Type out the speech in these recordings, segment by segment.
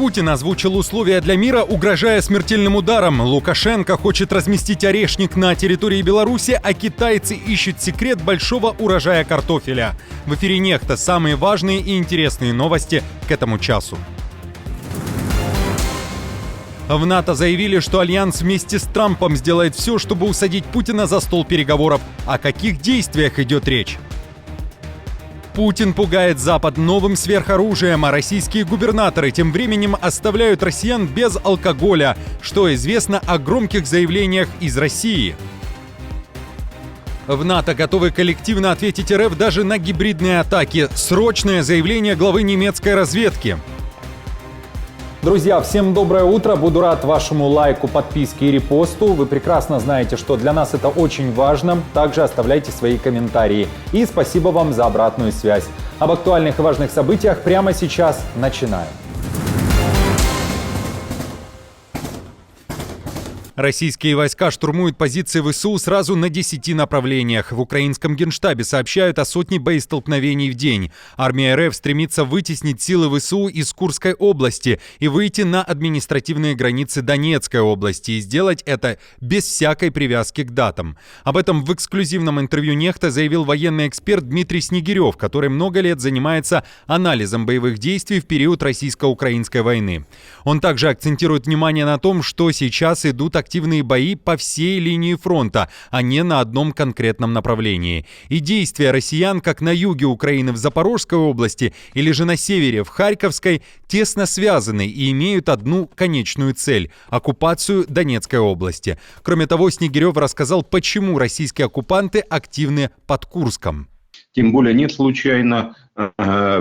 Путин озвучил условия для мира, угрожая смертельным ударом. Лукашенко хочет разместить орешник на территории Беларуси, а китайцы ищут секрет большого урожая картофеля. В эфире «Нехта» самые важные и интересные новости к этому часу. В НАТО заявили, что Альянс вместе с Трампом сделает все, чтобы усадить Путина за стол переговоров. О каких действиях идет речь? Путин пугает Запад новым сверхоружием, а российские губернаторы тем временем оставляют россиян без алкоголя. Что известно о громких заявлениях из России? В НАТО готовы коллективно ответить РФ даже на гибридные атаки. Срочное заявление главы немецкой разведки. Друзья, всем доброе утро. Буду рад вашему лайку, подписке и репосту. Вы прекрасно знаете, что для нас это очень важно. Также оставляйте свои комментарии. И спасибо вам за обратную связь. Об актуальных и важных событиях прямо сейчас начинаем. Российские войска штурмуют позиции ВСУ сразу на 10 направлениях. В украинском генштабе сообщают о сотне боестолкновений в день. Армия РФ стремится вытеснить силы ВСУ из Курской области и выйти на административные границы Донецкой области и сделать это без всякой привязки к датам. Об этом в эксклюзивном интервью «Нехта» заявил военный эксперт Дмитрий Снегирев, который много лет занимается анализом боевых действий в период российско-украинской войны. Он также акцентирует внимание на том, что сейчас идут активные бои по всей линии фронта, а не на одном конкретном направлении. И действия россиян как на юге Украины в Запорожской области или же на севере в Харьковской тесно связаны и имеют одну конечную цель – оккупацию Донецкой области. Кроме того, Снегирев рассказал, почему российские оккупанты активны под Курском. Тем более не случайно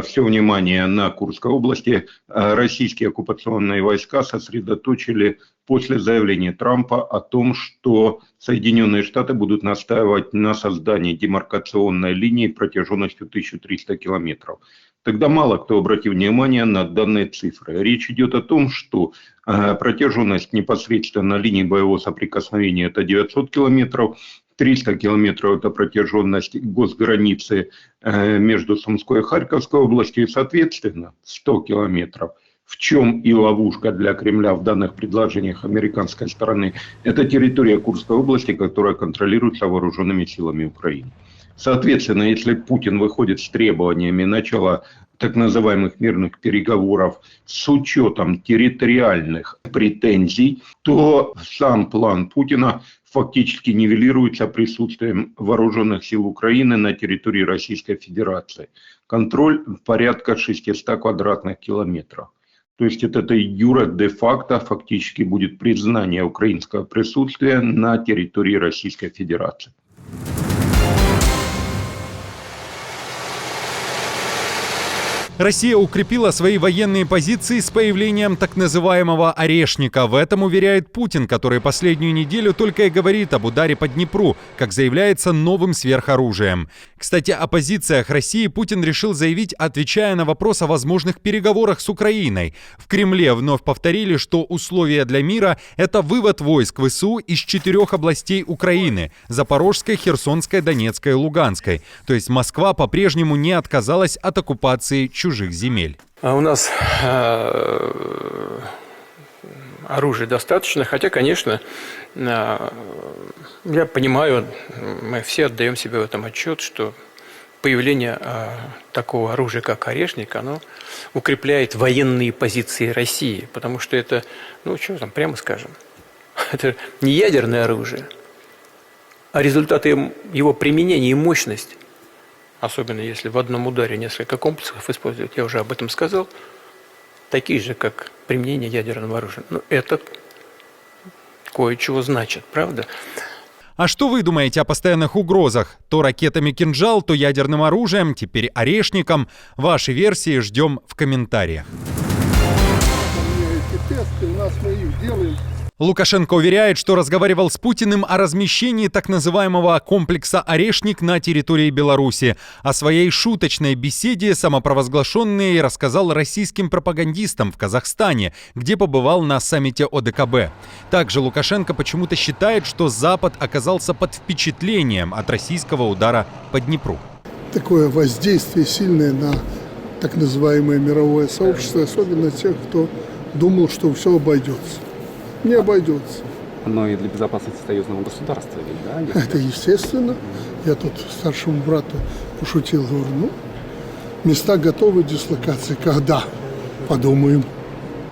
все внимание на Курской области российские оккупационные войска сосредоточили после заявления Трампа о том, что Соединенные Штаты будут настаивать на создании демаркационной линии протяженностью 1300 километров. Тогда мало кто обратил внимание на данные цифры. Речь идет о том, что протяженность непосредственно линии боевого соприкосновения – это 900 километров, 300 километров – это протяженность госграницы между Сумской и Харьковской областью, и, соответственно, 100 километров. В чем и ловушка для Кремля в данных предложениях американской стороны – это территория Курской области, которая контролируется вооруженными силами Украины. Соответственно, если Путин выходит с требованиями начала так называемых мирных переговоров с учетом территориальных претензий, то сам план Путина фактически нивелируется присутствием вооруженных сил Украины на территории Российской Федерации. Контроль порядка 600 квадратных километров. То есть это юра де-факто фактически будет признание украинского присутствия на территории Российской Федерации. Россия укрепила свои военные позиции с появлением так называемого «орешника». В этом уверяет Путин, который последнюю неделю только и говорит об ударе по Днепру, как заявляется, новым сверхоружием. Кстати, о позициях России Путин решил заявить, отвечая на вопрос о возможных переговорах с Украиной. В Кремле вновь повторили, что условия для мира – это вывод войск ВСУ из 4 областей Украины – Запорожской, Херсонской, Донецкой и Луганской. То есть Москва по-прежнему не отказалась от оккупации чужих земель. А у нас оружия достаточно, хотя, конечно, я понимаю, мы все отдаем себе в этом отчет, что появление такого оружия, как «Орешник», оно укрепляет военные позиции России, потому что это, что там, прямо скажем, это не ядерное оружие, а результаты его применения и мощность. Особенно если в одном ударе несколько комплексов использовать, я уже об этом сказал, такие же, как применение ядерного оружия. Но это кое-чего значит, правда? А что вы думаете о постоянных угрозах? То ракетами «Кинжал», то ядерным оружием, теперь «Орешником». Ваши версии ждем в комментариях. Эти тесты у нас мы их делаем. Лукашенко уверяет, что разговаривал с Путиным о размещении так называемого комплекса «Орешник» на территории Беларуси. О своей шуточной беседе самопровозглашенный рассказал российским пропагандистам в Казахстане, где побывал на саммите ОДКБ. Также Лукашенко почему-то считает, что Запад оказался под впечатлением от российского удара по Днепру. Такое воздействие сильное на так называемое мировое сообщество, особенно тех, кто думал, что все обойдется. Не обойдется. Но и для безопасности союзного государства ведь, да? Это естественно. Я тут старшему брату пошутил, говорю, ну, места готовы дислокации. Когда? Подумаем.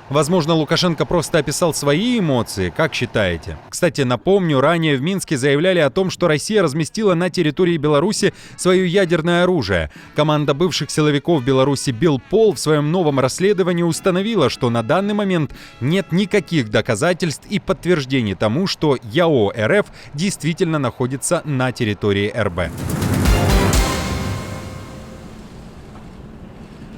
Возможно, Лукашенко просто описал свои эмоции, как считаете? Кстати, напомню, ранее в Минске заявляли о том, что Россия разместила на территории Беларуси свое ядерное оружие. Команда бывших силовиков Беларуси Белпол в своем новом расследовании установила, что на данный момент нет никаких доказательств и подтверждений тому, что ЯО РФ действительно находится на территории РБ.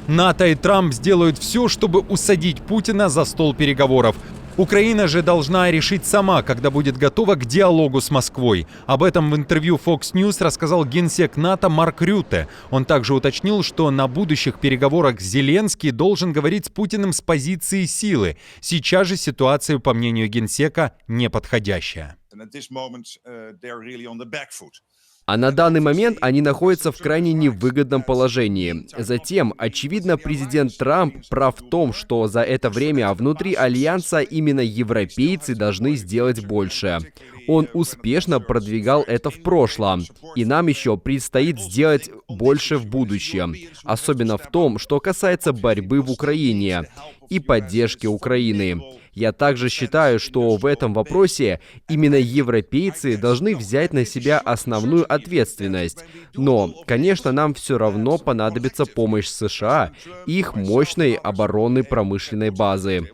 НАТО и Трамп сделают все, чтобы усадить Путина за стол переговоров. Украина же должна решить сама, когда будет готова к диалогу с Москвой. Об этом в интервью Fox News рассказал генсек НАТО Марк Рютте. Он также уточнил, что на будущих переговорах Зеленский должен говорить с Путиным с позиции силы. Сейчас же ситуация, по мнению генсека, неподходящая. А на данный момент они находятся в крайне невыгодном положении. Затем, очевидно, президент Трамп прав в том, что за это время внутри Альянса именно европейцы должны сделать больше. Он успешно продвигал это в прошлом, и нам еще предстоит сделать больше в будущем, особенно в том, что касается борьбы в Украине и поддержки Украины. Я также считаю, что в этом вопросе именно европейцы должны взять на себя основную ответственность. Но, конечно, нам все равно понадобится помощь США и их мощной оборонной промышленной базы.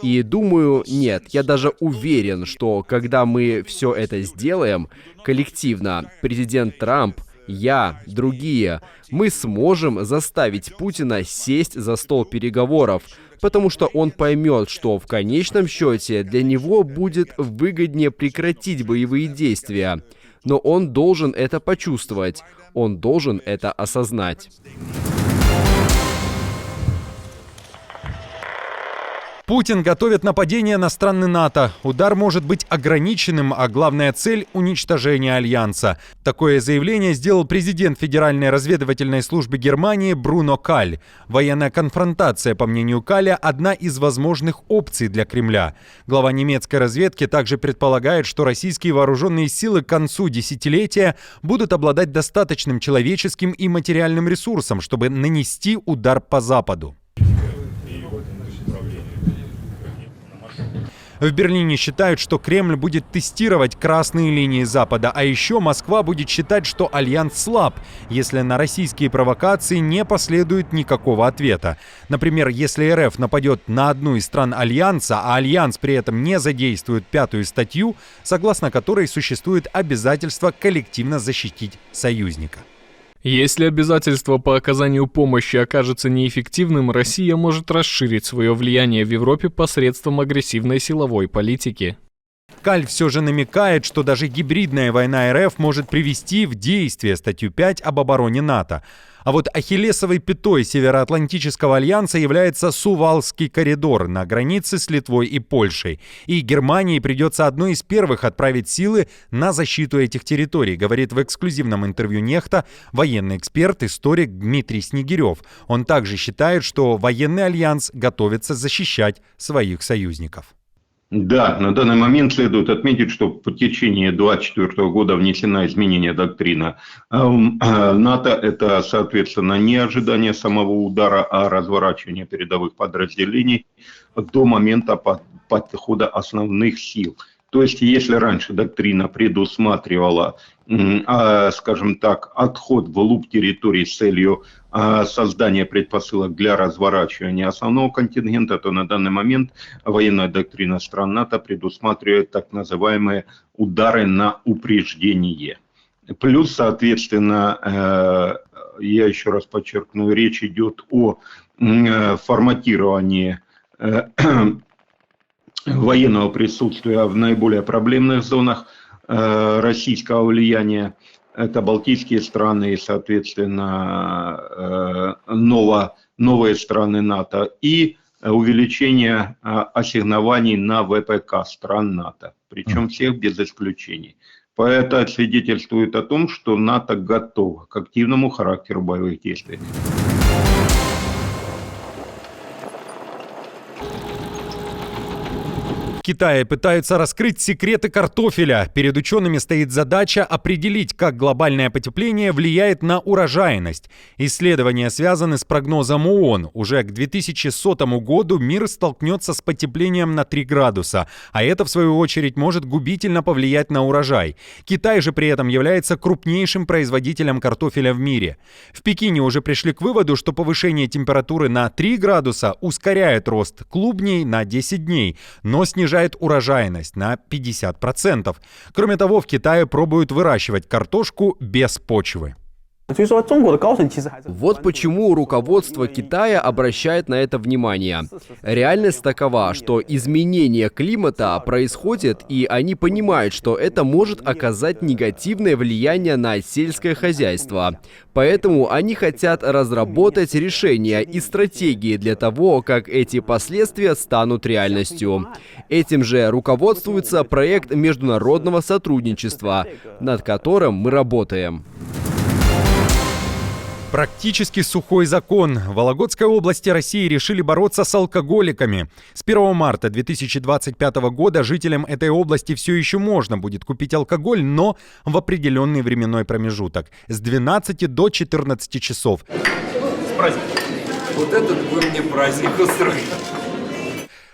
И думаю, нет, я даже уверен, что когда мы все это сделаем, коллективно, президент Трамп, я, другие, мы сможем заставить Путина сесть за стол переговоров, потому что он поймет, что в конечном счете для него будет выгоднее прекратить боевые действия. Но он должен это почувствовать, он должен это осознать. Путин готовит нападение на страны НАТО. Удар может быть ограниченным, а главная цель – уничтожение Альянса. Такое заявление сделал президент Федеральной разведывательной службы Германии Бруно Каль. Военная конфронтация, по мнению Каля, одна из возможных опций для Кремля. Глава немецкой разведки также предполагает, что российские вооруженные силы к концу десятилетия будут обладать достаточным человеческим и материальным ресурсом, чтобы нанести удар по Западу. В Берлине считают, что Кремль будет тестировать красные линии Запада, а еще Москва будет считать, что Альянс слаб, если на российские провокации не последует никакого ответа. Например, если РФ нападет на одну из стран Альянса, а Альянс при этом не задействует 5-ю статью, согласно которой существует обязательство коллективно защитить союзника. Если обязательство по оказанию помощи окажется неэффективным, Россия может расширить свое влияние в Европе посредством агрессивной силовой политики. Каль все же намекает, что даже гибридная война РФ может привести в действие статью 5 об обороне НАТО. А вот ахиллесовой пятой Североатлантического альянса является Сувалский коридор на границе с Литвой и Польшей. И Германии придется одной из первых отправить силы на защиту этих территорий, говорит в эксклюзивном интервью «Нехта» военный эксперт, историк Дмитрий Снегирев. Он также считает, что военный альянс готовится защищать своих союзников. Да, на данный момент следует отметить, что по течение 2024 года внесена изменение доктрины НАТО. Это, соответственно, не ожидание самого удара, а разворачивание передовых подразделений до момента подхода основных сил. То есть, если раньше доктрина предусматривала, скажем так, отход вглубь территории с целью создания предпосылок для разворачивания основного контингента, то на данный момент военная доктрина стран НАТО предусматривает так называемые удары на упреждение. Плюс, соответственно, я еще раз подчеркну, речь идет о форматировании военного присутствия в наиболее проблемных зонах российского влияния. Это Балтийские страны и, соответственно, новые страны НАТО. И увеличение ассигнований на ВПК стран НАТО. Причем всех без исключений. Это свидетельствует о том, что НАТО готово к активному характеру боевых действий. Китае пытаются раскрыть секреты картофеля. Перед учеными стоит задача определить, как глобальное потепление влияет на урожайность. Исследования связаны с прогнозом ООН. Уже к 2100 году мир столкнется с потеплением на 3 градуса, а это, в свою очередь, может губительно повлиять на урожай. Китай же при этом является крупнейшим производителем картофеля в мире. В Пекине уже пришли к выводу, что повышение температуры на 3 градуса ускоряет рост клубней на 10 дней, но снижает урожайность на 50%. Кроме того, в Китае пробуют выращивать картошку без почвы. Вот почему руководство Китая обращает на это внимание. Реальность такова, что изменение климата происходит, и они понимают, что это может оказать негативное влияние на сельское хозяйство. Поэтому они хотят разработать решения и стратегии для того, как эти последствия станут реальностью. Этим же руководствуется проект международного сотрудничества, над которым мы работаем. Практически сухой закон. В Вологодской области России решили бороться с алкоголиками. С 1 марта 2025 года жителям этой области все еще можно будет купить алкоголь, но в определенный временной промежуток. С 12 до 14 часов. С праздником. Вот этот вы мне праздник устроили.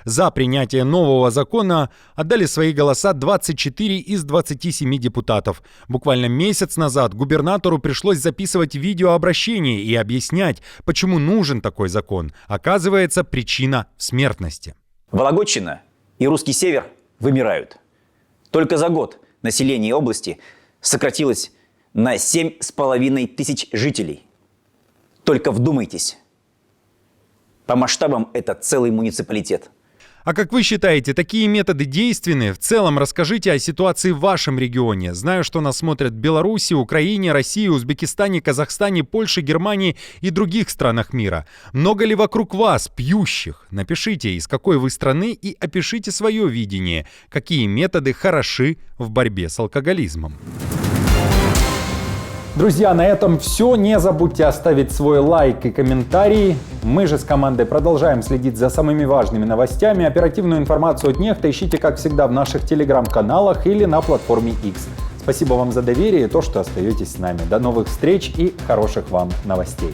За принятие нового закона отдали свои голоса 24 из 27 депутатов. Буквально месяц назад губернатору пришлось записывать видеообращение и объяснять, почему нужен такой закон. Оказывается, причина в смертности. Вологодчина и русский север вымирают. Только за год население области сократилось на 7,5 тысяч жителей. Только вдумайтесь. По масштабам это целый муниципалитет. А как вы считаете, такие методы действенны? В целом расскажите о ситуации в вашем регионе. Знаю, что нас смотрят в Беларуси, Украине, России, Узбекистане, Казахстане, Польше, Германии и других странах мира. Много ли вокруг вас пьющих? Напишите, из какой вы страны, и опишите свое видение. Какие методы хороши в борьбе с алкоголизмом? Друзья, на этом все. Не забудьте оставить свой лайк и комментарий. Мы же с командой продолжаем следить за самыми важными новостями. Оперативную информацию от Нехта ищите, как всегда, в наших телеграм-каналах или на платформе X. Спасибо вам за доверие и то, что остаетесь с нами. До новых встреч и хороших вам новостей.